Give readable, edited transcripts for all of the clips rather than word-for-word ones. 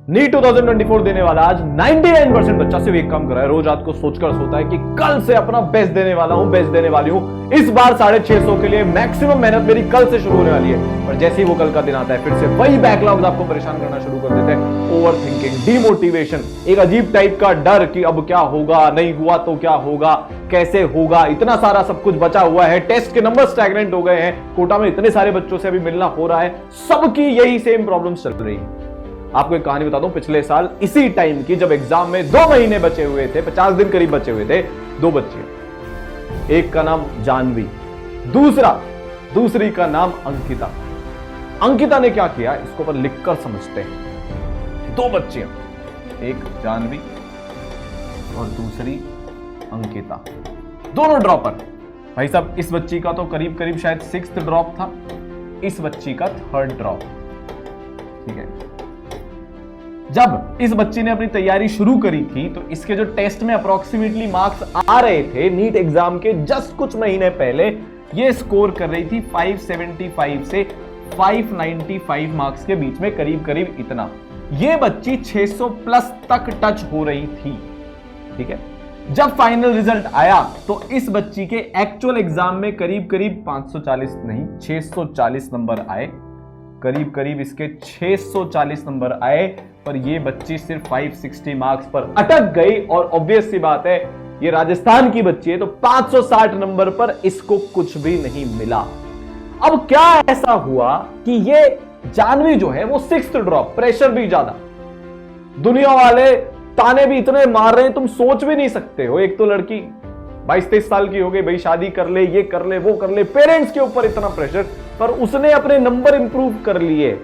NEET 2024 देने वाला आज 99% बच्चा सिर्फ एक काम कर रहा है, रोज रात को सोचकर सोता है कि कल से अपना बेस्ट देने वाला हूं, बेस्ट देने वाली हूं। इस बार 650 के लिए मैक्सिमम मेहनत मेरी कल से शुरू होने वाली है। पर जैसे ही वो कल का दिन आता है फिर से वही बैकलॉग्स आपको परेशान करना शुरू कर देते हैं। ओवर थिंकिंग, डिमोटिवेशन, एक अजीब टाइप का डर कि अब क्या होगा, नहीं हुआ तो क्या होगा, कैसे होगा, इतना सारा सब कुछ बचा हुआ है, टेस्ट के नंबर स्टैग्नेंट हो गए हैं, कोटा में इतने सारे बच्चों से अभी मिलना हो रहा है, सबकी यही सेम प्रॉब्लम्स चल रही है। आपको एक कहानी बता दूं, पिछले साल इसी टाइम की जब एग्जाम में 2 महीने बचे हुए थे, 50 दिन करीब बचे हुए थे, 2 बच्चे, एक का नाम जानवी, दूसरी का नाम अंकिता। अंकिता ने क्या किया इसको पर लिखकर समझते हैं। 2 बच्चियां, एक जानवी और दूसरी अंकिता, दोनों ड्रॉपर। भाई साहब इस बच्ची का तो करीब करीब शायद 6th ड्रॉप था, इस बच्ची का 3rd ड्रॉप। ठीक है, जब इस बच्ची ने अपनी तैयारी शुरू करी थी तो इसके जो टेस्ट में अप्रोक्सीमेटली मार्क्स आ रहे थे नीट एग्जाम के जस्ट कुछ महीने पहले, ये स्कोर कर रही थी 575 से 595 मार्क्स के बीच में, करीब करीब इतना। ये बच्ची 600 प्लस तक टच हो रही थी। ठीक है, जब फाइनल रिजल्ट आया तो इस बच्ची के एक्चुअल एग्जाम में करीब करीब 540 नहीं 640 नंबर आए, करीब करीब इसके 640 नंबर आए, पर ये बच्ची सिर्फ 560 मार्क्स पर अटक गई। और ऑब्वियस सी बात है ये राजस्थान की बच्ची है तो 560 नंबर पर इसको कुछ भी नहीं मिला। अब क्या ऐसा हुआ कि ये जानवी जो है वो 6th ड्रॉप, प्रेशर भी ज्यादा, दुनिया वाले ताने भी इतने मार रहे हैं तुम सोच भी नहीं सकते हो। एक तो लड़की 22-23 साल की हो गई, भाई शादी कर ले, ये कर ले, वो कर ले, पेरेंट्स के ऊपर इतना प्रेशर, पर उसने अपने नंबर इंप्रूव कर लिए,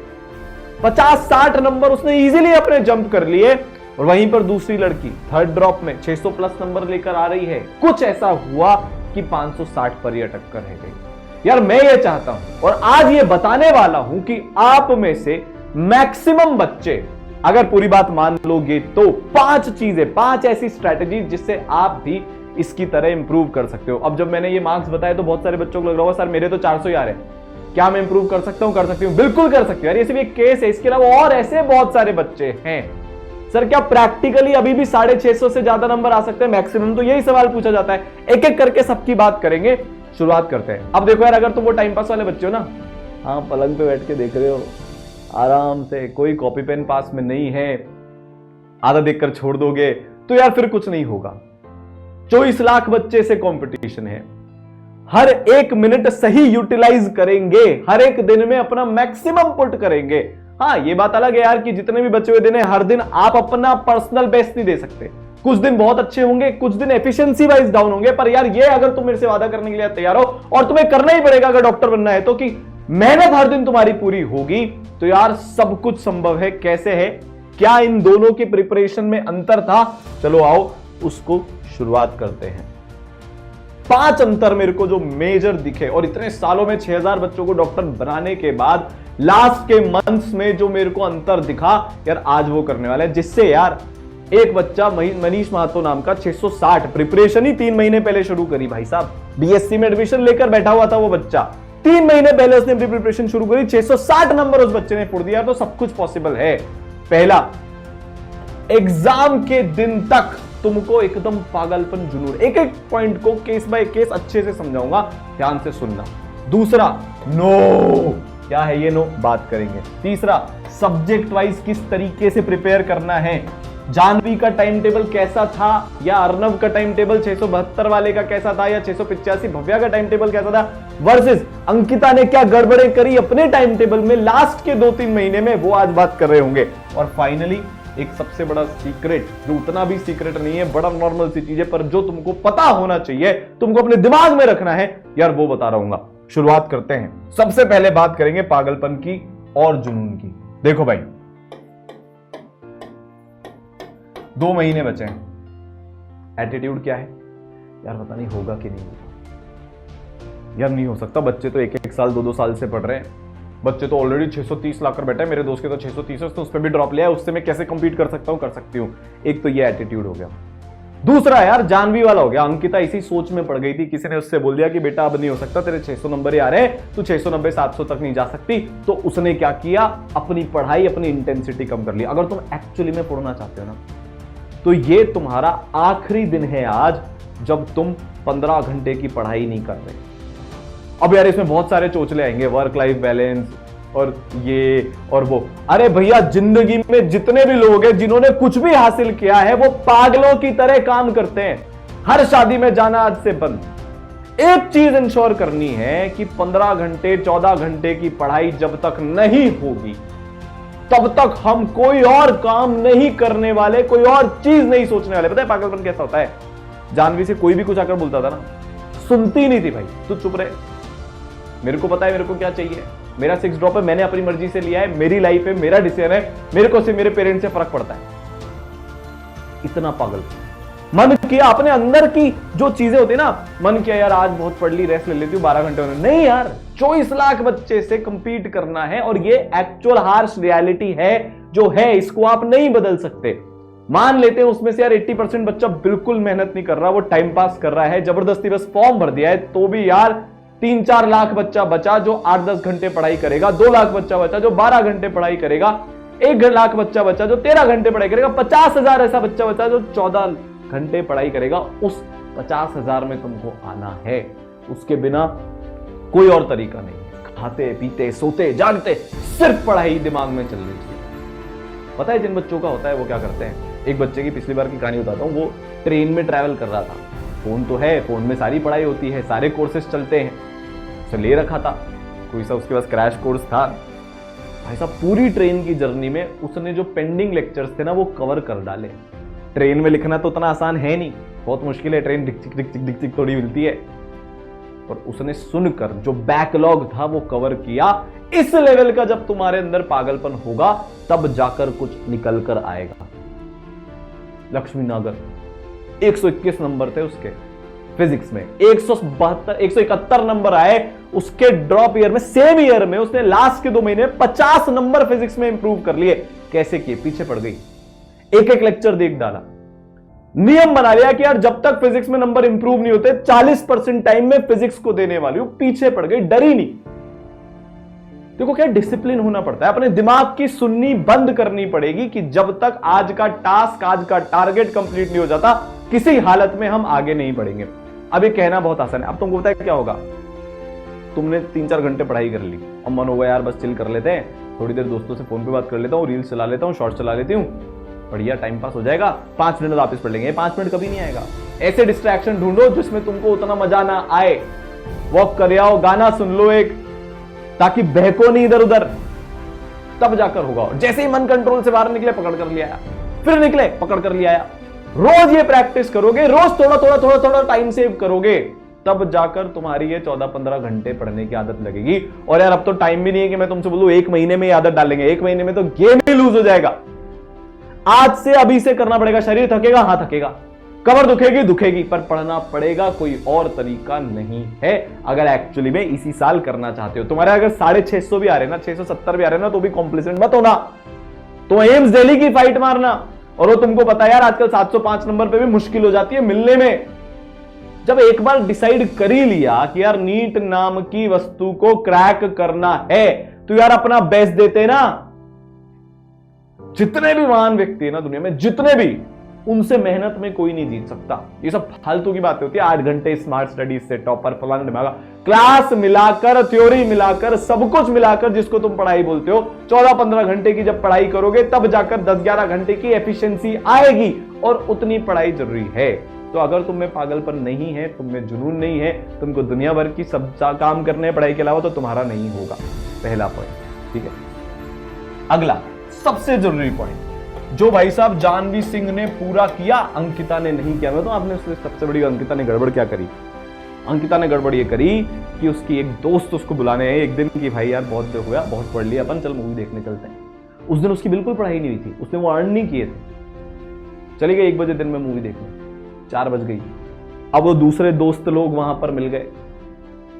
50-60 नंबर उसने इजीली अपने जंप कर लिए। और वहीं पर दूसरी लड़की 3rd ड्रॉप में 600 प्लस नंबर लेकर आ रही है। कुछ ऐसा हुआ कि 560 पर ही अटक कर रह गई। यार मैं ये चाहता हूं और आज ये बताने वाला हूं कि आप में से मैक्सिमम बच्चे अगर पूरी बात मान लोगे तो 5 चीजें, 5 ऐसी स्ट्रैटेजी जिससे आप भी इसकी तरह इंप्रूव कर सकते हो। अब जब मैंने ये मार्क्स बताए तो बहुत सारे बच्चों को लग रहा होगा सर मेरे तो 400 ही आ रहे हैं, क्या मैं इंप्रूव कर सकता हूं? कर सकती हूं, बिल्कुल कर सकते हो यार, ये सिर्फ एक केस है, इसके अलावा और ऐसे बहुत सारे बच्चे हैं। सर क्या प्रैक्टिकली अभी भी 650 से ज्यादा नंबर आ सकते हैं मैक्सिमम? तो यही सवाल पूछा जाता है। एक एक करके सबकी बात करेंगे, शुरुआत करते हैं। अब देखो यार, अगर तुम वो टाइम पास वाले बच्चे हो ना, हाँ पलंग पे बैठ के देख रहे हो आराम से, कोई कॉपी पेन पास में नहीं है, आधा देखकर छोड़ दोगे तो यार फिर कुछ नहीं होगा। 24 लाख बच्चे से कंपटीशन है, हर एक मिनट सही यूटिलाइज करेंगे, हर एक दिन में अपना मैक्सिमम पुट करेंगे। हाँ ये बात अलग है यार कि जितने भी बचे हुए दिन है हर दिन आप अपना पर्सनल बेस्ट नहीं दे सकते, कुछ दिन बहुत अच्छे होंगे, कुछ दिन एफिशिएंसी वाइज डाउन होंगे। पर यार ये अगर तुम मेरे से वादा करने के लिए तैयार हो, और तुम्हें करना ही पड़ेगा अगर डॉक्टर बनना है तो, कि मेहनत हर दिन तुम्हारी पूरी होगी, तो यार सब कुछ संभव है। कैसे है, क्या इन दोनों की प्रिपरेशन में अंतर था? चलो आओ उसको शुरुआत करते हैं। 5 अंतर मेरे को जो मेजर दिखे, और इतने सालों में 6000 बच्चों को डॉक्टर बनाने के बाद लास्ट के मंथ्स में जो मेरे को अंतर दिखा यार, आज वो करने वाला है। जिससे यार एक बच्चा मनीष महतो नाम का 660, प्रिपरेशन ही 3 महीने पहले शुरू करी। भाई साहब बीएससी में एडमिशन लेकर बैठा हुआ था वो बच्चा, 3 महीने पहले उसने अपनी प्रिपरेशन शुरू करी, 660 नंबर उस बच्चे ने फोड़ दिया। तो सब कुछ पॉसिबल है। पहला, एग्जाम के दिन तक तुमको एकदम पागलपन जुनून, एक एक पॉइंट को केस बाय केस अच्छे से समझाऊंगा, ध्यान से सुनना। दूसरा, नो, क्या है ये नो, बात करेंगे। तीसरा, सब्जेक्ट वाइज किस तरीके से प्रिपेयर करना है, जानवी का टाइम टेबल कैसा था या अर्नव का टाइम टेबल 672 वाले का कैसा था, या 685 भव्या का टाइम टेबल कैसा था, वर्सेस अंकिता ने क्या गड़बड़े करी अपने टाइम टेबल में लास्ट के 2-3 महीने में, वो आज बात कर रहे होंगे। और फाइनली एक सबसे बड़ा सीक्रेट, जो उतना भी सीक्रेट नहीं है, बड़ा नॉर्मल सी चीज है, पर जो तुमको पता होना चाहिए, तुमको अपने दिमाग में रखना है यार, वो बता रहूंगा। शुरुआत करते हैं। सबसे पहले बात करेंगे पागलपन की और जुनून की। देखो भाई 2 महीने बचे हैं, एटीट्यूड क्या है यार, पता नहीं होगा कि नहीं होगा यार, नहीं हो सकता। बच्चे तो 1-1 साल 2-2 साल से पढ़ रहे हैं, बच्चे तो ऑलरेडी 630 लाख कर बैठे हैं। मेरे दोस्त के तो 630 है, तो उस पर भी ड्रॉप लिया है, उससे मैं कैसे कंपीट कर सकता हूं? कर सकती हूं। एक तो ये एटीट्यूड हो गया। दूसरा यार जानवी वाला हो गया, अंकिता इसी सोच में पड़ गई थी, किसी ने उससे बोल दिया कि बेटा अब नहीं हो सकता, तेरे 600 नंबर ही आ रहे हैं, तू 690 700 तक नहीं जा सकती, तो उसने क्या किया, अपनी पढ़ाई अपनी इंटेंसिटी कम कर ली। अगर तुम एक्चुअली में पढ़ना चाहते हो ना, तो ये तुम्हारा आखिरी दिन है आज जब तुम 15 घंटे की पढ़ाई नहीं कर रहे। अब यार इसमें बहुत सारे चोचले आएंगे, वर्क लाइफ बैलेंस और ये और वो। अरे भैया, जिंदगी में जितने भी लोग हैं जिन्होंने कुछ भी हासिल किया है वो पागलों की तरह काम करते हैं। हर शादी में जाना आज से बंद। एक चीज इंश्योर करनी है कि 15 घंटे 14 घंटे की पढ़ाई जब तक नहीं होगी तब तक हम कोई और काम नहीं करने वाले, कोई और चीज नहीं सोचने वाले। पता है पागलपन कैसा होता है? जानवी से कोई भी कुछ आकर बोलता था ना, सुनती नहीं थी। भाई तू चुप रहे, मेरे को पता है मेरे को क्या चाहिए, मेरा 6 ड्रॉप है, मैंने अपनी मर्जी से लिया है, मेरी लाइफ है, मेरा डिसीजन है, मेरे को सिर्फ मेरे पेरेंट्स से फर्क पड़ता है। इतना पागल मन किया अपने अंदर की जो चीजें होती है ना, मन किया यार आज बहुत पढ़ ली, रेस्ट ले लेती हूं 12 घंटे होने। नहीं यार, 24 लाख बच्चे से कंपीट करना है और ये एक्चुअल हार्श रियलिटी है जो है, इसको आप नहीं बदल सकते। मान लेते हैं उसमें से यार 80% बच्चा बिल्कुल मेहनत नहीं कर रहा, वो टाइम पास कर रहा है, जबरदस्ती बस फॉर्म भर दिया है, तो भी यार 3-4 लाख बच्चा बचा जो 8-10 घंटे पढ़ाई करेगा, 2 लाख बच्चा बचा जो 12 घंटे पढ़ाई करेगा, 1 लाख बच्चा बचा जो 13 घंटे पढ़ाई करेगा, 50,000 ऐसा बच्चा बचा जो 14 घंटे पढ़ाई करेगा। उस 50,000 में तुमको आना है, उसके बिना कोई और तरीका नहीं है। खाते पीते सोते जागते सिर्फ पढ़ाई दिमाग में चलनी चाहिए। पता है जिन बच्चों का होता है वो क्या करते हैं? एक बच्चे की पिछली बार की कहानी बताता हूं। वो ट्रेन में ट्रैवल कर रहा था, फोन तो है, फोन में सारी पढ़ाई होती है, सारे कोर्सेज चलते हैं, उसे ले रखा था, कोई सा उसके पास क्रैश कोर्स था। भाई साहब पूरी ट्रेन की जर्नी में उसने जो पेंडिंग लेक्चर्स थे ना वो कवर कर डाले। ट्रेन में लिखना तो उतना आसान है नहीं, बहुत मुश्किल है, ट्रेन डिक चिक थोड़ी मिलती है, और उसने सुनकर जो बैकलॉग था वो कवर किया। इस लेवल का जब तुम्हारे अंदर पागलपन होगा तब जाकर कुछ निकल कर आएगा। लक्ष्मी नागर 121 नंबर थे उसके फिजिक्स में, 171 नंबर आए उसके ड्रॉप ईयर में। सेम ईयर में उसने लास्ट के 2 महीने 50 नंबर फिजिक्स में इंप्रूव कर लिए। कैसे किए? पीछे पड़ गई, एक लेक्चर देख डाला, नियम बना लिया कि यार जब तक फिजिक्स में नंबर इंप्रूव नहीं होते 40% टाइम में फिजिक्स को देने वाली हूं। पीछे पड़ गई, डरी नहीं। देखो क्या डिसिप्लिन होना पड़ता है, अपने दिमाग की सुननी बंद करनी पड़ेगी कि जब तक आज का टास्क, आज का टारगेट कंप्लीट नहीं हो जाता किसी हालत में हम आगे नहीं बढ़ेंगे। अब ये कहना बहुत आसान है, अब तुमको पता है क्या होगा? तुमने 3-4 घंटे पढ़ाई कर ली और मन होगा यार बस चिल कर लेते हैं, थोड़ी देर दोस्तों से फोन पे बात कर लेता हूँ, रील्स चला लेता हूँ, शॉर्ट्स चला लेती हूँ, बढ़िया टाइम पास हो जाएगा, 5 मिनट वापस पढ़ लेंगे। 5 मिनट कभी नहीं आएगा। ऐसे डिस्ट्रैक्शन ढूंढो जिसमें तुमको उतना मजा ना आए। वॉक कर आओ, गाना सुन लो एक, ताकि बहको नहीं इधर उधर, तब जाकर होगा। जैसे ही मन कंट्रोल से बाहर निकले पकड़ कर लिया, फिर निकले पकड़ कर लिया। रोज ये प्रैक्टिस करोगे, रोज थोड़ा थोड़ा टाइम सेव करोगे, तब जाकर तुम्हारी ये 14-15 घंटे पढ़ने की आदत लगेगी। और यार अब तो टाइम भी नहीं है कि मैं तुमसे बोलूं 1 महीने में ये आदत डालेंगे, 1 महीने में तो गेम ही लूज हो जाएगा। आज से अभी से करना पड़ेगा। शरीर थकेगा, हाँ थकेगा, कमर दुखेगी, पर पढ़ना पड़ेगा, कोई और तरीका नहीं है। अगर एक्चुअली में इसी साल करना चाहते हो, तुम्हारे अगर 650 भी आ रहे ना, 670 भी आ रहे ना, तो भी कॉम्प्लिसेंट मत होना। तो एम्स दिल्ली की फाइट मारना। और वो तुमको पता है यार आजकल 705 नंबर पे भी मुश्किल हो जाती है मिलने में। जब एक बार डिसाइड कर ही लिया कि यार नीट नाम की वस्तु को क्रैक करना है, तो यार अपना बेस्ट देते ना। जितने भी महान व्यक्ति है ना दुनिया में, जितने भी, उनसे मेहनत में कोई नहीं जीत सकता। ये सब फालतू की बातें होती है। 8 घंटे स्मार्ट स्टडीज से टॉपर फलाना दिमागा, क्लास मिलाकर, थ्योरी मिलाकर, सब कुछ मिलाकर जिसको तुम पढ़ाई बोलते हो, 14-15 घंटे की जब पढ़ाई करोगे तब जाकर 10-11 घंटे की एफिशिएंसी आएगी। और उतनी पढ़ाई जरूरी है। तो अगर तुम में पागलपन नहीं है, तुम में जुनून नहीं है, तुमको दुनिया भर की सब काम करने हैं पढ़ाई के अलावा, तो तुम्हारा नहीं होगा। पहला पॉइंट, ठीक है। अगला सबसे जरूरी पॉइंट जो भाई साहब जानवी सिंह ने पूरा किया, अंकिता ने नहीं किया। मैं तो आपने उससे सबसे बड़ी अंकिता ने गड़बड़ क्या करी? अंकिता ने गड़बड़ ये करी कि उसकी एक दोस्त उसको बुलाने आए एक दिन कि भाई यार बहुत देर हो गया, बहुत पढ़ लिया, अपन चल मूवी देखने चलते हैं। उस दिन उसकी बिल्कुल पढ़ाई नहीं हुई थी, उसने वो अर्न नहीं किए थे। चली गई 1 बजे दिन में मूवी देखने, 4 बज गई। अब वो दूसरे दोस्त लोग वहां पर मिल गए,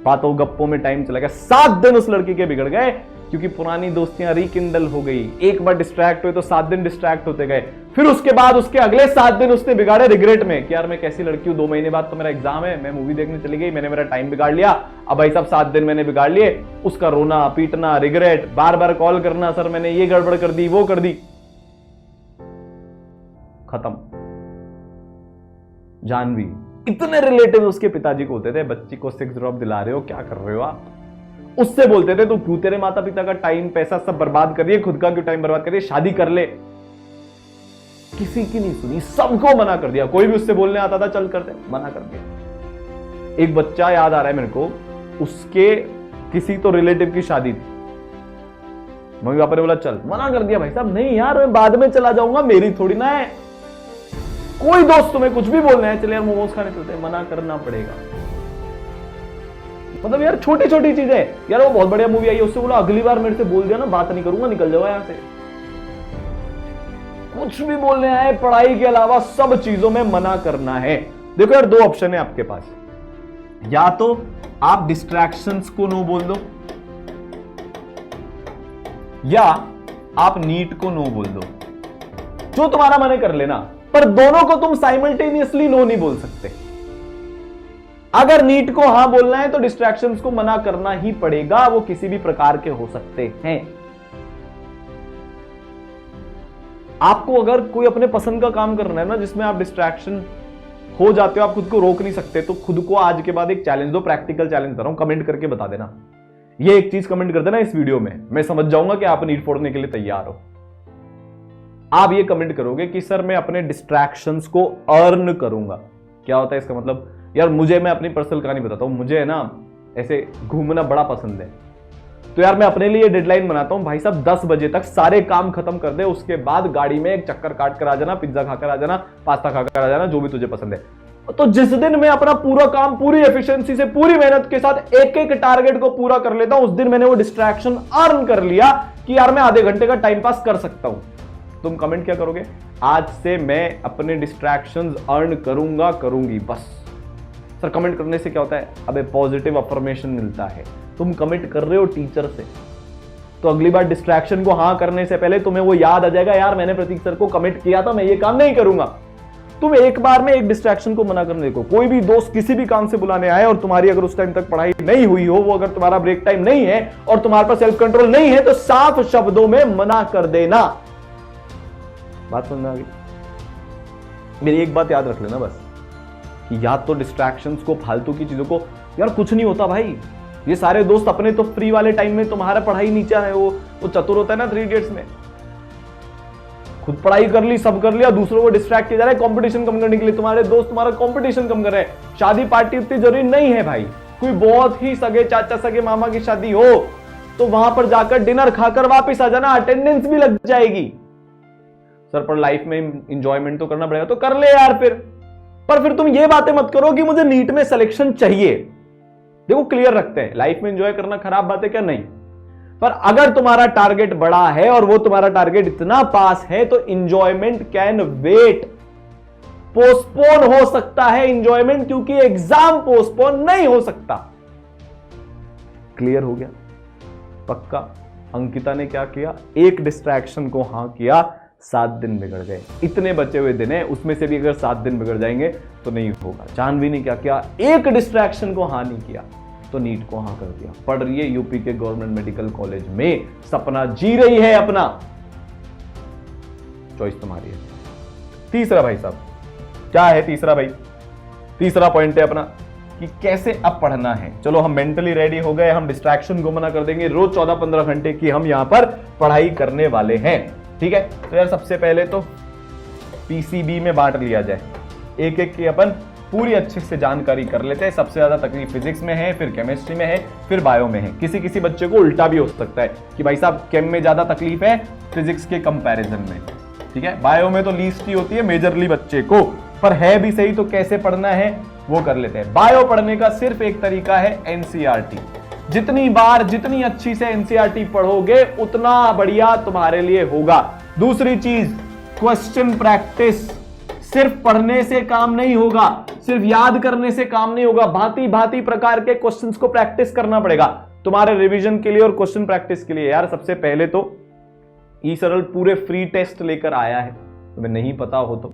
बातों गप्पों में टाइम चला गया। 7 दिन उस लड़की के बिगड़ गए क्योंकि पुरानी दोस्तियां रिकिंडल हो गई। एक बार डिस्ट्रैक्ट हुए तो 7 दिन डिस्ट्रैक्ट होते गए, फिर उसके बाद उसके अगले 7 दिन उसने बिगाड़े रिग्रेट में कि यार मैं कैसी लड़की हूं, 2 महीने बाद तो मेरा एग्जाम है, मैं मूवी देखने चली गई, मैंने मेरा टाइम बिगाड़ लिया, अब भाई साहब 7 दिन मैंने बिगाड़ लिए। उसका रोना पीटना, रिग्रेट, बार बार कॉल करना, सर मैंने ये गड़बड़ कर दी, वो कर दी, खत्म। जानवी इतने रिलेटिव उसके पिताजी को होते थे, बच्ची को 6 ड्रॉप दिला रहे हो, क्या कर रहे हो आप। उससे बोलते थे तो क्यों तेरे माता पिता का टाइम पैसा सब बर्बाद करिए, खुद का क्यों टाइम बर्बाद करिए, शादी कर ले। किसी की नहीं सुनी, सबको मना कर दिया। कोई भी उससे बोलने आता था चल करते, मना कर दिया। एक बच्चा याद आ रहा है मेरे को, उसके किसी तो रिलेटिव की शादी थी, मम्मी पापा ने बोला चल, मना कर दिया। भाई साहब नहीं यार मैं बाद में चला जाऊंगा, मेरी थोड़ी ना है। कोई दोस्त तुम्हें कुछ भी बोलना है, चले यार मोमोज खाने चलते हैं, मना करना पड़ेगा। मतलब यार छोटी छोटी चीजें, यार वो बहुत बढ़िया मूवी आई है, उससे बोला अगली बार मेरे से बोल दिया ना बात नहीं करूंगा, निकल जाओ यहां से। कुछ भी बोलने आए, पढ़ाई के अलावा सब चीजों में मना करना है। देखो यार 2 ऑप्शन है आपके पास, या तो आप डिस्ट्रैक्शंस को नो बोल दो, या आप नीट को नो बोल दो, जो तुम्हारा मन है कर लेना, पर दोनों को तुम साइमल्टेनियसली नो नहीं बोल सकते। अगर नीट को हां बोलना है तो डिस्ट्रैक्शंस को मना करना ही पड़ेगा, वो किसी भी प्रकार के हो सकते हैं। आपको अगर कोई अपने पसंद का काम करना है ना, जिसमें आप डिस्ट्रैक्शन हो जाते हो, आप खुद को रोक नहीं सकते, तो खुद को आज के बाद एक चैलेंज दो, प्रैक्टिकल चैलेंज कर रहा हूं, कमेंट करके बता देना। ये एक चीज कमेंट कर देना इस वीडियो में, मैं समझ जाऊंगा कि आप नीट फोड़ने के लिए तैयार हो। आप ये कमेंट करोगे कि सर मैं अपने डिस्ट्रैक्शंस को अर्न करूंगा। क्या होता है इसका मतलब? यार मुझे, मैं अपनी पर्सनल कहानी बताता हूं, मुझे है ना ऐसे घूमना बड़ा पसंद है, तो यार मैं अपने लिए डेडलाइन बनाता हूं, भाई साहब 10 बजे तक सारे काम खत्म कर दे, उसके बाद गाड़ी में एक चक्कर काट कर आ जाना, पिज्जा खाकर आ जाना, पास्ता खाकर आ जाना, जो भी तुझे पसंद है। तो जिस दिन मैं अपना पूरा काम पूरी एफिशिएंसी से, पूरी मेहनत के साथ एक एक टारगेट को पूरा कर लेता हूं, उस दिन मैंने वो डिस्ट्रैक्शन अर्न कर लिया कि यार मैं आधे घंटे का टाइम पास कर सकता हूं। तुम कमेंट क्या करोगे? आज से मैं अपने डिस्ट्रैक्शंस अर्न करूंगा, करूंगी, बस। सर कमेंट करने से क्या होता है? अबे पॉजिटिव अफर्मेशन मिलता है। तुम कमेंट कर रहे हो टीचर से, तो अगली बार डिस्ट्रैक्शन को हां करने से पहले तुम्हें वो याद आ जाएगा, यार मैंने प्रतीक सर को कमिट किया था, मैं ये काम नहीं करूंगा। तुम एक बार में एक डिस्ट्रैक्शन को मना करने देखो। कोई भी दोस्त किसी भी काम से बुलाने आए और तुम्हारी अगर उस टाइम तक पढ़ाई नहीं हुई हो, वो अगर तुम्हारा ब्रेक टाइम नहीं है और तुम्हारे पास सेल्फ कंट्रोल नहीं है, तो साफ शब्दों में मना कर देना। बात समझ में आ गई? मेरी एक बात याद रख लेना बस, कि याद तो डिस्ट्रैक्शंस को, फालतू की चीजों को, यार कुछ नहीं होता भाई। ये सारे दोस्त अपने तो फ्री वाले टाइम में तुम्हारा पढ़ाई नीचा है, वो चतुर होता है ना 3 इडियट्स में, खुद पढ़ाई कर ली, सब कर लिया, दूसरों को डिस्ट्रैक्ट किया जा रहा है कंपटीशन कम करने के लिए। तुम्हारे दोस्त तुम्हारा कंपटीशन कम कर रहे हैं। शादी पार्टी इतनी जरूरी नहीं है भाई। कोई बहुत ही सगे चाचा सगे मामा की शादी हो तो वहां पर जाकर डिनर खाकर वापस आ जाना, अटेंडेंस भी लग जाएगी। सर पर लाइफ में इंजॉयमेंट तो करना पड़ेगा, तो कर ले यार फिर। पर फिर तुम ये बातें मत करो कि मुझे नीट में सिलेक्शन चाहिए। देखो क्लियर रखते हैं, लाइफ में एंजॉय करना खराब बात है क्या? नहीं। पर अगर तुम्हारा टारगेट बड़ा है और वो तुम्हारा टारगेट इतना पास है, तो इंजॉयमेंट कैन वेट, पोस्टपोन हो सकता है इंजॉयमेंट, क्योंकि एग्जाम पोस्टपोन नहीं हो सकता। क्लियर हो गया? पक्का? अंकिता ने क्या किया? एक डिस्ट्रैक्शन को हां किया, 7 दिन बिगड़ गए। इतने बचे हुए दिन है, उसमें से भी अगर 7 दिन बिगड़ जाएंगे तो नहीं होगा। जानवी ने क्या किया? एक डिस्ट्रैक्शन को हां नहीं किया, तो नीट को हां कर दिया। पढ़ रही है यूपी के गवर्नमेंट मेडिकल कॉलेज में, सपना जी रही है अपना। चॉइस तुम्हारी है। तीसरा भाई साहब, क्या है तीसरा भाई? तीसरा पॉइंट है अपना कि कैसे अब पढ़ना है। चलो हम मेंटली रेडी हो गए, हम डिस्ट्रैक्शन को मना कर देंगे। रोज 14-15 घंटे की हम यहां पर पढ़ाई करने वाले हैं, ठीक है? तो यार सबसे पहले तो पीसीबी में बांट लिया जाए, एक एक की अपन पूरी अच्छे से जानकारी कर लेते हैं। सबसे ज्यादा तकलीफ फिजिक्स में है, फिर केमिस्ट्री में है, फिर बायो में है। किसी किसी बच्चे को उल्टा भी हो सकता है कि भाई साहब केम में ज्यादा तकलीफ है फिजिक्स के कंपैरिजन में, ठीक है? बायो में तो लीस्ट ही होती है मेजरली बच्चे को, पर है भी सही। तो कैसे पढ़ना है वो कर लेते हैं। बायो पढ़ने का सिर्फ एक तरीका है, एनसीईआरटी। जितनी बार जितनी अच्छी से एनसीईआरटी पढ़ोगे उतना बढ़िया तुम्हारे लिए होगा। दूसरी चीज, क्वेश्चन प्रैक्टिस। सिर्फ पढ़ने से काम नहीं होगा, सिर्फ याद करने से काम नहीं होगा। भांति भांति प्रकार के क्वेश्चंस को प्रैक्टिस करना पड़ेगा। तुम्हारे रिवीजन के लिए और क्वेश्चन प्रैक्टिस के लिए। यार सबसे पहले तो ई सरल पूरे फ्री टेस्ट लेकर आया है, तुम्हें नहीं पता हो तो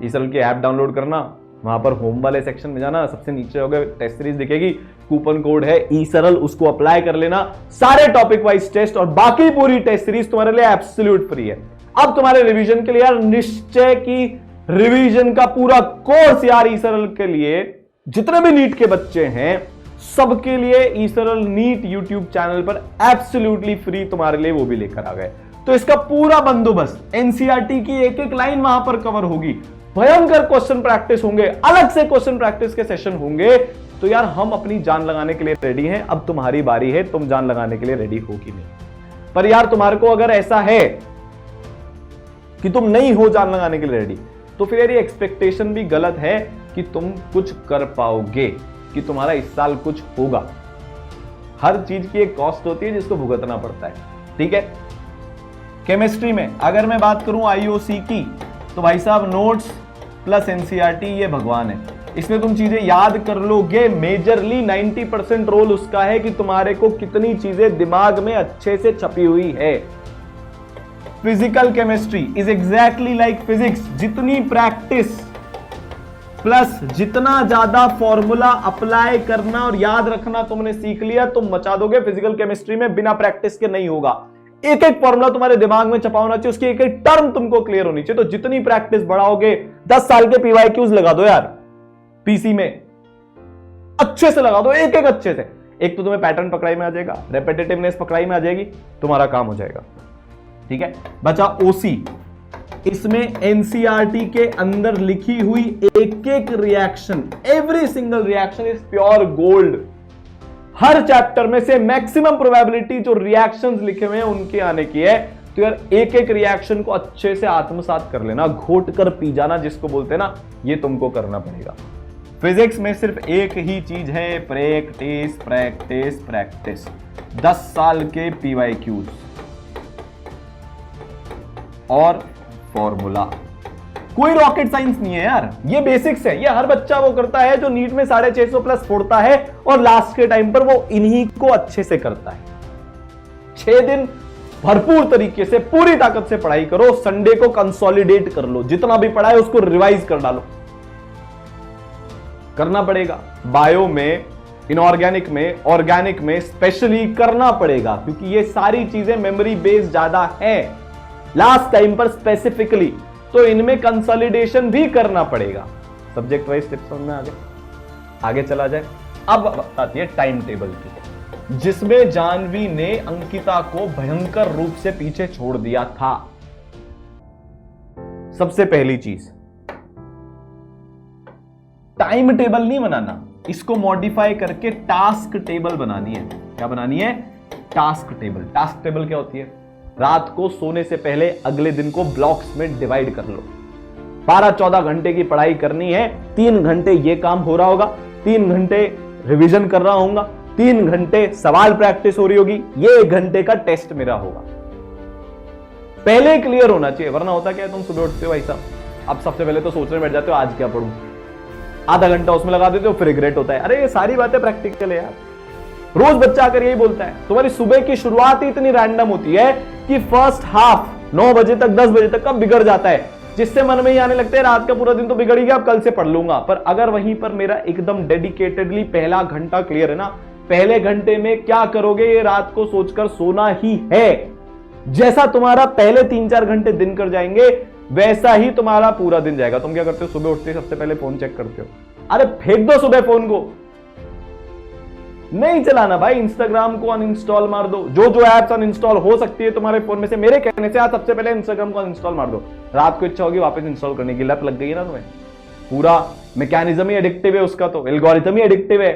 ई सरल की ऐप डाउनलोड करना, वहां पर होम वाले सेक्शन में जाना, सबसे नीचे होगा टेस्ट सीरीज दिखेगी, कूपन कोड है ई सरल, उसको अप्लाई कर लेना। सारे टॉपिक वाइज टेस्ट और बाकी पूरी टेस्ट सीरीज तुम्हारे लिए एब्सोल्यूट फ्री है। अब तुम्हारे रिवीजन के लिए यार निश्चय की रिवीजन का पूरा कोर्स यार ई सरल के लिए, जितने भी नीट के बच्चे हैं सबके लिए ई सरल नीट यूट्यूब चैनल पर एब्सोल्युटली फ्री तुम्हारे लिए वो भी लेकर आ गए। तो इसका पूरा बंदोबस्त, एनसीईआरटी की एक एक लाइन वहां पर कवर होगी, भयंकर क्वेश्चन प्रैक्टिस होंगे, अलग से क्वेश्चन प्रैक्टिस के सेशन होंगे। तो यार हम अपनी जान लगाने के लिए रेडी हैं, अब तुम्हारी बारी है, तुम जान लगाने के लिए रेडी हो कि नहीं। पर यार तुम्हारे को अगर ऐसा है कि तुम नहीं हो जान लगाने के लिए रेडी, तो फिर ये एक्सपेक्टेशन भी गलत है कि तुम कुछ कर पाओगे, कि तुम्हारा इस साल कुछ होगा। हर चीज की एक कॉस्ट होती है जिसको भुगतना पड़ता है, ठीक है। केमिस्ट्री में अगर मैं बात करूं आईओसी की, तो भाई साहब नोट्स प्लस एनसीईआरटी ये भगवान है, इसमें तुम चीजें याद कर लोगे। मेजरली 90% रोल उसका है कि तुम्हारे को कितनी चीजें दिमाग में अच्छे से छपी हुई है। Physical chemistry is exactly like physics, जितनी प्रैक्टिस प्लस जितना ज्यादा फॉर्मूला अप्लाई करना और याद रखना तुमने सीख लिया, तुम मचा दोगे। फिजिकल केमिस्ट्री में बिना प्रैक्टिस के नहीं होगा, एक एक फॉर्मूला तुम्हारे दिमाग में छपा होना चाहिए, उसकी एक एक टर्म तुमको क्लियर होनी चाहिए। तो जितनी प्रैक्टिस बढ़ाओगे, 10 साल के पीवाईक्यूज लगा दो यार पीसी में, अच्छे से लगा दो, एक एक अच्छे से। एक तो तुम्हें पैटर्न पकड़ाई में आ जाएगा, रेपिटेटिवनेस पकड़ाई में आ जाएगी, तुम्हारा काम हो जाएगा, ठीक है। बचा ओसी, इसमें एनसीईआरटी के अंदर लिखी हुई एक एक reaction, every single reaction is pure gold. Her chapter में से मैक्सिमम प्रोबेबिलिटी जो रिएक्शंस लिखे हुए हैं उनके आने की है। तो यार एक एक रिएक्शन को अच्छे से आत्मसात कर लेना, घोट कर पी जाना जिसको बोलते हैं ना, ये तुमको करना पड़ेगा। फिजिक्स में सिर्फ एक ही चीज है, प्रैक्टिस प्रैक्टिस प्रैक्टिस। 10 साल के पीवाईक्यूज और फॉर्मूला, कोई रॉकेट साइंस नहीं है यार, ये बेसिक्स है। ये हर बच्चा वो करता है जो नीट में 650 प्लस फोड़ता है और लास्ट के टाइम पर वो इन्हीं को अच्छे से करता है। 6 दिन भरपूर तरीके से पूरी ताकत से पढ़ाई करो, संडे को कंसोलिडेट कर लो, जितना भी पढ़ा है उसको रिवाइज कर डालो, करना पड़ेगा। बायो में, इनऑर्गेनिक में, ऑर्गेनिक में स्पेशली करना पड़ेगा, क्योंकि ये सारी चीजें मेमोरी बेस्ड ज्यादा है लास्ट टाइम पर स्पेसिफिकली, तो इनमें कंसोलिडेशन भी करना पड़ेगा। सब्जेक्ट वाइज टिप्स समझ में आगे चला जाए। अब आती है टाइम टेबल की, जिसमें जानवी ने अंकिता को भयंकर रूप से पीछे छोड़ दिया था। सबसे पहली चीज, टाइम टेबल नहीं बनाना, इसको मॉडिफाई करके टास्क टेबल बनानी है। क्या बनानी है? Task table. टास्क टेबल क्या होती है? रात को सोने से पहले अगले दिन को ब्लॉक्स में डिवाइड कर लो। 12-14 घंटे की पढ़ाई करनी है, 3 घंटे ये काम हो रहा होगा, 3 घंटे रिवीजन कर रहा होगा, 3 घंटे सवाल प्रैक्टिस हो रही होगी, ये 1 घंटे का टेस्ट मेरा होगा। पहले क्लियर होना चाहिए, वरना होता क्या है, तुम सुबह उठते हो भाई साहब, अब सबसे पहले तो सोचने बैठ जाते हो आज क्या पढ़ूं, आधा घंटा उसमें लगा देते हो, फिर रिग्रेट होता है। अरे ये सारी बातें प्रैक्टिकल है यार, रोज बच्चा आकर यही बोलता है। तुम्हारी सुबह की शुरुआत ही इतनी रैंडम होती है कि फर्स्ट हाफ 9 बजे तक 10 बजे तक का बिगड़ जाता है, जिससे मन में ही आने लगता है रात का पूरा दिन तो बिगड़ गया, अब कल से पढ़ लूंगा। पर अगर वहीं पर मेरा एकदम डेडिकेटेडली पहला घंटा क्लियर है ना, पहले घंटे में क्या करोगे ये रात को सोचकर सोना ही है। जैसा तुम्हारा पहले 3-4 घंटे दिन कर जाएंगे, वैसा ही तुम्हारा पूरा दिन जाएगा। तुम क्या करते हो? सुबह उठते ही सबसे पहले फोन चेक करते हो। अरे फेंक दो सुबह फोन को, नहीं चलाना भाई। इंस्टाग्राम को अनइंस्टॉल मार दो, जो जो एप्स अनइंस्टॉल हो सकती है तुम्हारे फोन में से, मेरे कहने से आज सबसे पहले इंस्टाग्राम को अनइंस्टॉल मार दो। रात को इच्छा होगी वापस इंस्टॉल करने की, लत लग गई है ना तुम्हें, पूरा मैकेनिज्म ही एडिक्टिव है उसका, तो एल्गोरिथम ही एडिक्टिव है।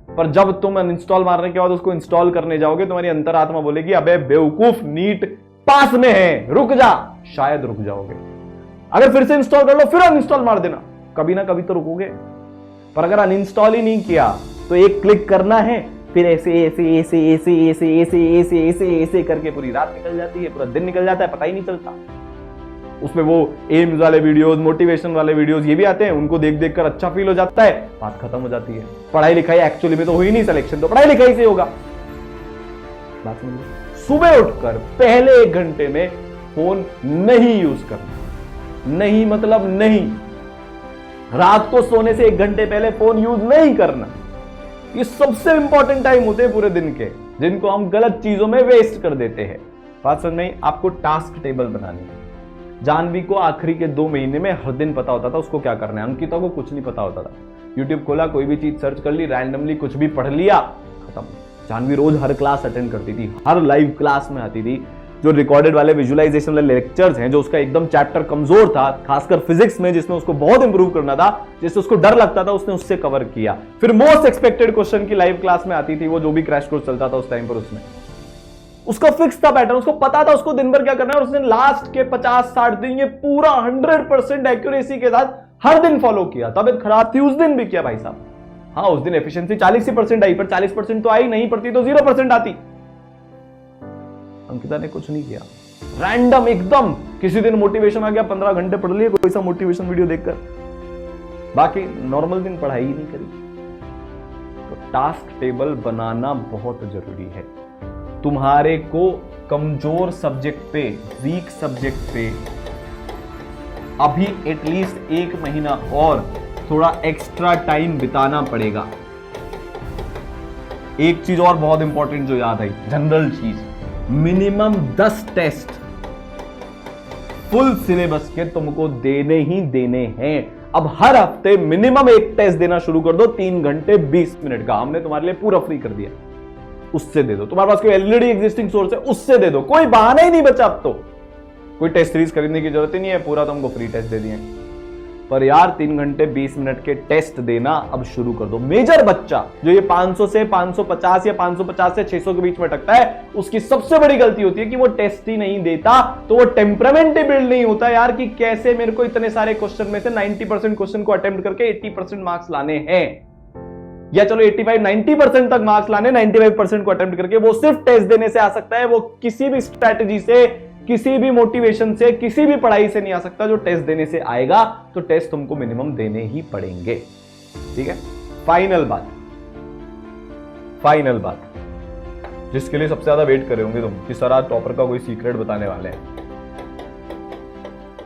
पर जब तुम अनइंस्टॉल मारने के बाद उसको इंस्टॉल करने जाओगे, तुम्हारी अंतरात्मा बोलेगी अबे बेवकूफ, नीट पास में है, रुक जा। शायद रुक जाओगे। अगर फिर से इंस्टॉल कर लो, फिर अनइंस्टॉल मार देना, कभी ना कभी तो रुकोगे। पर अगर अनइंस्टॉल ही नहीं किया तो एक क्लिक करना है, फिर ऐसे ऐसे ऐसे ऐसे ऐसे ऐसे ऐसे ऐसे ऐसे करके पूरी रात निकल जाती है, पूरा दिन निकल जाता है, पता ही नहीं चलता। उसमें वो एम्स वाले वीडियोस, मोटिवेशन वाले वीडियोस ये भी आते हैं, उनको देख देख कर अच्छा फील हो जाता है, बात खत्म हो जाती है। पढ़ाई लिखाई एक्चुअली में तो हुई नहीं, सिलेक्शन तो पढ़ाई लिखाई से होगा। बात समझिए, सुबह उठकर पहले 1 घंटे में फोन नहीं यूज करना। नहीं मतलब नहीं। रात को सोने से 1 घंटे पहले फोन यूज नहीं करना। ये सबसे इंपॉर्टेंट टाइम होते हैं पूरे दिन के, जिनको हम गलत चीजों में वेस्ट कर देते हैं। बात समझ में? आपको टास्क टेबल बनानी है। जानवी को आखिरी के 2 महीने में हर दिन पता होता था उसको क्या करना है। अंकिता को कुछ नहीं पता होता था। यूट्यूब खोला, कोई भी चीज सर्च कर ली, रैंडमली कुछ भी पढ़ लिया, खत्म। जानवी रोज हर क्लास अटेंड करती थी, हर लाइव क्लास में आती थी। जो रिकॉर्डेड वाले विजुअलाइजेशन वाले लेक्चर्स हैं, जो उसका एकदम चैप्टर कमजोर था, खासकर फिजिक्स में जिसमें उसको बहुत इंप्रूव करना था, जिससे उसको डर लगता था, उसने उससे कवर किया। फिर मोस्ट एक्सपेक्टेड क्वेश्चन की लाइव क्लास में आती थी, वो जो भी क्रैश कोर्स चलता था उस टाइम पर, उसमें उसका फिक्स था पैटर्न, उसको पता था उसको दिन भर क्या करना है, और उसने लास्ट के 50-60 दिन ये पूरा 100% एक्यूरेसी के साथ हर दिन फॉलो किया। तबियत खराब थी उस दिन भी किया भाई साहब। हाँ, उस दिन एफिशिएंसी 40% आई, पर 40% तो आई नहीं, पड़ती तो 0% आती। अंकिता ने कुछ नहीं किया, रैंडम एकदम। किसी दिन मोटिवेशन आ गया, 15 घंटे पढ़ लिए कोई सा मोटिवेशन वीडियो देखकर, बाकी नॉर्मल दिन पढ़ाई ही नहीं करी। तो टास्क टेबल बनाना बहुत जरूरी है। तुम्हारे को कमजोर सब्जेक्ट पे, वीक सब्जेक्ट पे अभी एटलीस्ट 1 महीना और थोड़ा एक्स्ट्रा टाइम बिताना पड़ेगा। एक चीज और बहुत इंपॉर्टेंट जो याद आई, जनरल चीज, मिनिमम 10 टेस्ट फुल सिलेबस के तुमको देने ही देने हैं। अब हर हफ्ते मिनिमम 1 टेस्ट देना शुरू कर दो, 3 घंटे 20 मिनट का। हमने तुम्हारे लिए पूरा फ्री कर दिया, उससे दे दो। तुम्हारे पास कोई ऑलरेडी एग्जिस्टिंग सोर्स है, उससे दे दो। कोई बहाना ही नहीं बचा अब तो। कोई टेस्ट सीरीज खरीदने की जरूरत ही नहीं है, पूरा तुमको फ्री टेस्ट दे दिए। पर यार 3 घंटे 20 मिनट के टेस्ट देना अब शुरू कर दो। मेजर बच्चा जो ये 500 से 550 या 550 से 600 के बीच में अटकता है, उसकी सबसे बड़ी गलती होती है कि वो टेस्ट ही नहीं देता, तो वो टेम्परामेंट ही बिल्ड नहीं होता यार कि कैसे मेरे को इतने सारे क्वेश्चन में से 90% क्वेश्चन को अटेम्प्ट करके 80% मार्क्स लाने हैं, या चलो 85-90% तक मार्क्स लाने, 95% को अटेम्प्ट करके। वो सिर्फ टेस्ट देने से आ सकता है, वो किसी भी स्ट्रैटेजी से, किसी भी मोटिवेशन से, किसी भी पढ़ाई से नहीं आ सकता। जो टेस्ट देने से आएगा, तो टेस्ट तुमको मिनिमम देने ही पड़ेंगे। ठीक है, फाइनल बात जिसके लिए सबसे ज्यादा वेट कर रहे होंगे तुम कि सर आज टॉपर का कोई सीक्रेट बताने वाले हैं।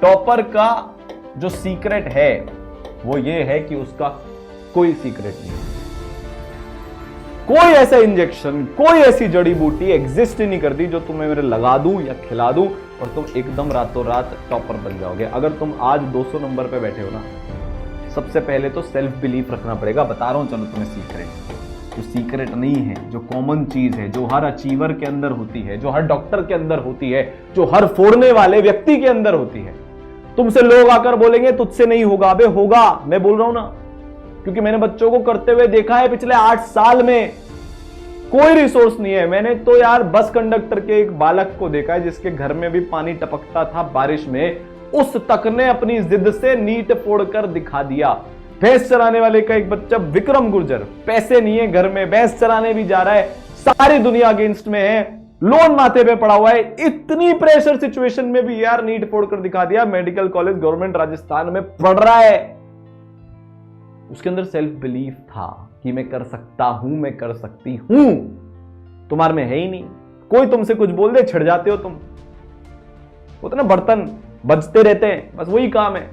टॉपर का जो सीक्रेट है वो ये है कि उसका कोई सीक्रेट नहीं, कोई ऐसा इंजेक्शन, कोई ऐसी जड़ी बूटी एग्जिस्ट ही नहीं करती जो तुम्हें मेरे लगा दूं या खिला दूं और तुम एकदम रातों रात टॉपर बन जाओगे। अगर तुम आज 200 नंबर पे बैठे हो ना, सबसे पहले तो सेल्फ बिलीफ रखना पड़ेगा। बता रहा हूं चलो तुम्हें सीक्रेट, जो सीक्रेट नहीं है, जो कॉमन चीज है, जो हर अचीवर के अंदर होती है, जो हर डॉक्टर के अंदर होती है, जो हर फोड़ने वाले व्यक्ति के अंदर होती है। तुमसे लोग आकर बोलेंगे तुझसे नहीं होगा, अबे होगा, मैं बोल रहा हूं ना, क्योंकि मैंने बच्चों को करते हुए देखा है। पिछले 8 साल में कोई रिसोर्स नहीं है। मैंने तो यार बस कंडक्टर के एक बालक को देखा है जिसके घर में भी पानी टपकता था बारिश में, उस तक ने अपनी जिद से नीट फोड़कर दिखा दिया। भैंस चराने वाले का एक बच्चा विक्रम गुर्जर, पैसे नहीं है घर में, भैंस चराने भी जा रहा है, सारी दुनिया अगेंस्ट में है, लोन माथे पे पड़ा हुआ है, इतनी प्रेशर सिचुएशन में भी यार नीट फोड़कर दिखा दिया। मेडिकल कॉलेज गवर्नमेंट राजस्थान में पढ़ रहा है। उसके अंदर सेल्फ बिलीफ था कि मैं कर सकता हूं, मैं कर सकती हूं। तुम्हारे में है ही नहीं। कोई तुमसे कुछ बोल दे, छिड़ जाते हो तुम। वो तो ना बर्तन बजते रहते हैं, बस वही काम है।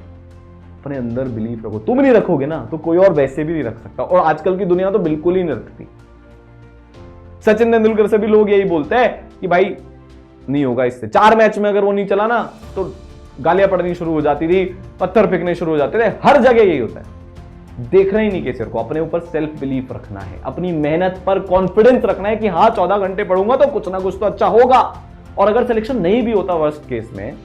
अपने अंदर बिलीफ रखो। तुम नहीं रखोगे ना तो कोई और वैसे भी नहीं रख सकता, और आजकल की दुनिया तो बिल्कुल ही नहीं रखती। सचिन तेंदुलकर से भी लोग यही बोलते हैं कि भाई नहीं होगा इससे। 4 मैच में अगर वो नहीं चला ना तो गालियां पड़नी शुरू हो जाती थी, पत्थर फेंकने शुरू हो जाते थे। हर जगह यही होता है। देखना ही नहीं किसी को, अपने ऊपर सेल्फ बिलीफ रखना है, अपनी मेहनत पर कॉन्फिडेंस रखना है कि हाँ 14 घंटे पढ़ूंगा तो कुछ ना कुछ तो अच्छा होगा। और अगर सिलेक्शन नहीं भी होता वर्स्ट केस में,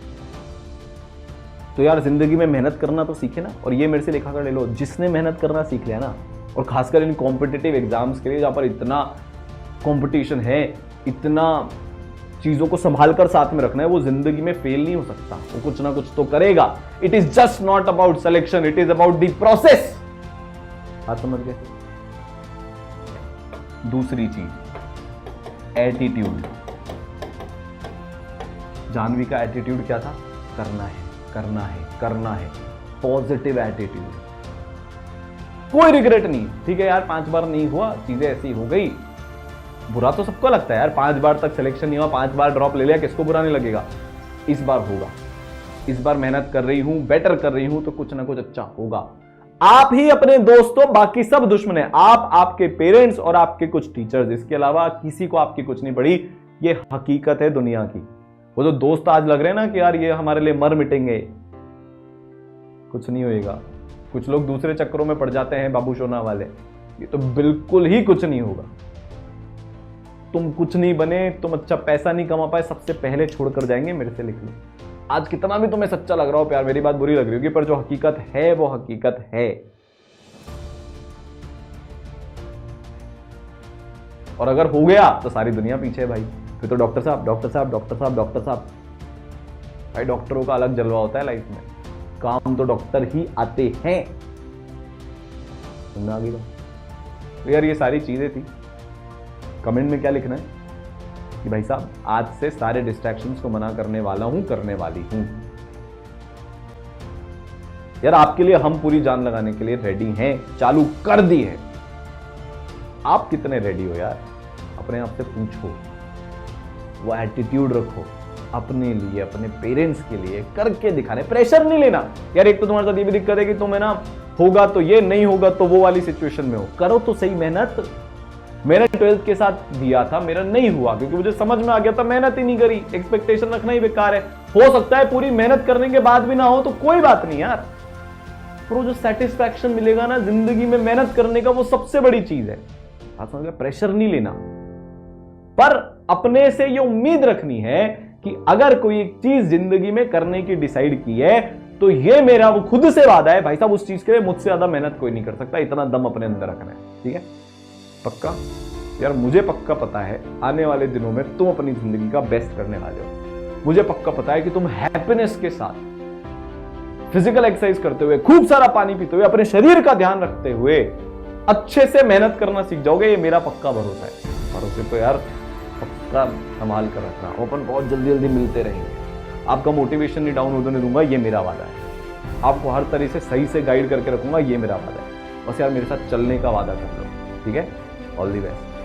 तो यार जिंदगी में मेहनत करना तो सीखे ना। और ये मेरे से लिखा कर ले लो, जिसने मेहनत करना सीख लिया ना, और खासकर इन कॉम्पिटिटिव एग्जाम्स के लिए जहां पर इतना कंपटीशन है, इतना चीजों को संभाल कर साथ में रखना है, वो जिंदगी में फेल नहीं हो सकता। वो कुछ ना कुछ तो करेगा। It is just not about selection, it is about the process. बात समझ गए? दूसरी चीज, एटीट्यूड। जानवी का एटीट्यूड क्या था? करना है, करना है, करना है। पॉजिटिव एटीट्यूड, कोई रिग्रेट नहीं। ठीक है यार 5 बार नहीं हुआ, चीजें ऐसी हो गई, बुरा तो सबको लगता है यार, 5 बार तक सिलेक्शन नहीं हुआ, 5 बार ड्रॉप ले लिया, किसको बुरा नहीं लगेगा। इस बार होगा, इस बार मेहनत कर रही हूं, बेटर कर रही हूं, तो कुछ ना कुछ अच्छा होगा। आप ही अपने दोस्तों, बाकी सब दुश्मन है। आप, आपके पेरेंट्स और आपके कुछ टीचर्स, इसके अलावा किसी को आपकी कुछ नहीं पड़ी। ये हकीकत है दुनिया की। वो जो दोस्त आज लग रहे हैं ना कि यार ये हमारे लिए मर मिटेंगे, कुछ नहीं होएगा। कुछ लोग दूसरे चक्करों में पड़ जाते हैं, बाबू सोना वाले, ये तो बिल्कुल ही कुछ नहीं होगा। तुम कुछ नहीं बने, तुम अच्छा पैसा नहीं कमा पाए, सबसे पहले छोड़कर जाएंगे। मेरे से लिख लो, आज कितना भी तुम्हें सच्चा लग रहा हो प्यार, मेरी बात बुरी लग रही होगी, पर जो हकीकत है वो हकीकत है। और अगर हो गया तो सारी दुनिया पीछे है भाई। फिर तो डॉक्टर साहब, डॉक्टर साहब, डॉक्टर साहब, डॉक्टर साहब। भाई डॉक्टरों का अलग जलवा होता है लाइफ में, काम तो डॉक्टर ही आते हैं। सुनना आगे तो यार ये सारी चीजें थी। कमेंट में क्या लिखना है कि भाई साहब आज से सारे डिस्ट्रैक्शंस को मना करने वाला हूं, करने वाली हूं। यार आपके लिए हम पूरी जान लगाने के लिए रेडी हैं, चालू कर दी है। आप कितने रेडी हो यार, अपने आप से पूछो। वो एटीट्यूड रखो अपने लिए, अपने पेरेंट्स के लिए, करके दिखाने, प्रेशर नहीं लेना। यार एक तो तुम्हारे साथ ये भी दिक्कत है कि तुम्हें ना होगा तो ये, नहीं होगा तो वो वाली सिचुएशन में हो। करो तो सही मेहनत। मैंने 12th के साथ दिया था, मेरा नहीं हुआ क्योंकि मुझे समझ में आ गया था, मेहनत ही नहीं करी। एक्सपेक्टेशन रखना ही बेकार है। हो सकता है पूरी मेहनत करने के बाद भी ना हो तो कोई बात नहीं यार, पर वो जो सेटिस्फैक्शन मिलेगा ना जिंदगी में मेहनत करने का, वो सबसे बड़ी चीज है। बात समझ गए? प्रेशर नहीं लेना, पर अपने से ये उम्मीद रखनी है कि अगर कोई एक चीज जिंदगी में करने की डिसाइड की है तो ये मेरा वो खुद से वादा है भाई साहब, उस चीज के लिए मुझसे ज्यादा मेहनत कोई नहीं कर सकता। इतना दम अपने अंदर रखना है, ठीक है? पक्का? यार मुझे पक्का पता है आने वाले दिनों में तुम अपनी जिंदगी का बेस्ट करने वाले हो। मुझे पक्का पता है कि तुम हैप्पीनेस के साथ फिजिकल एक्सरसाइज करते हुए, खूब सारा पानी पीते हुए, अपने शरीर का ध्यान रखते हुए अच्छे से मेहनत करना सीख जाओगे। ये मेरा पक्का भरोसा है। भरोसे तो यार पक्का संभाल कर रखना। ओपन बहुत जल्दी जल्दी मिलते रहेंगे। आपका मोटिवेशन नहीं डाउन होने दूंगा, ये मेरा वादा है। आपको हर तरह से सही से गाइड करके रखूंगा, ये मेरा वादा है। बस यार मेरे साथ चलने का वादा कर लो, ठीक है? All the best.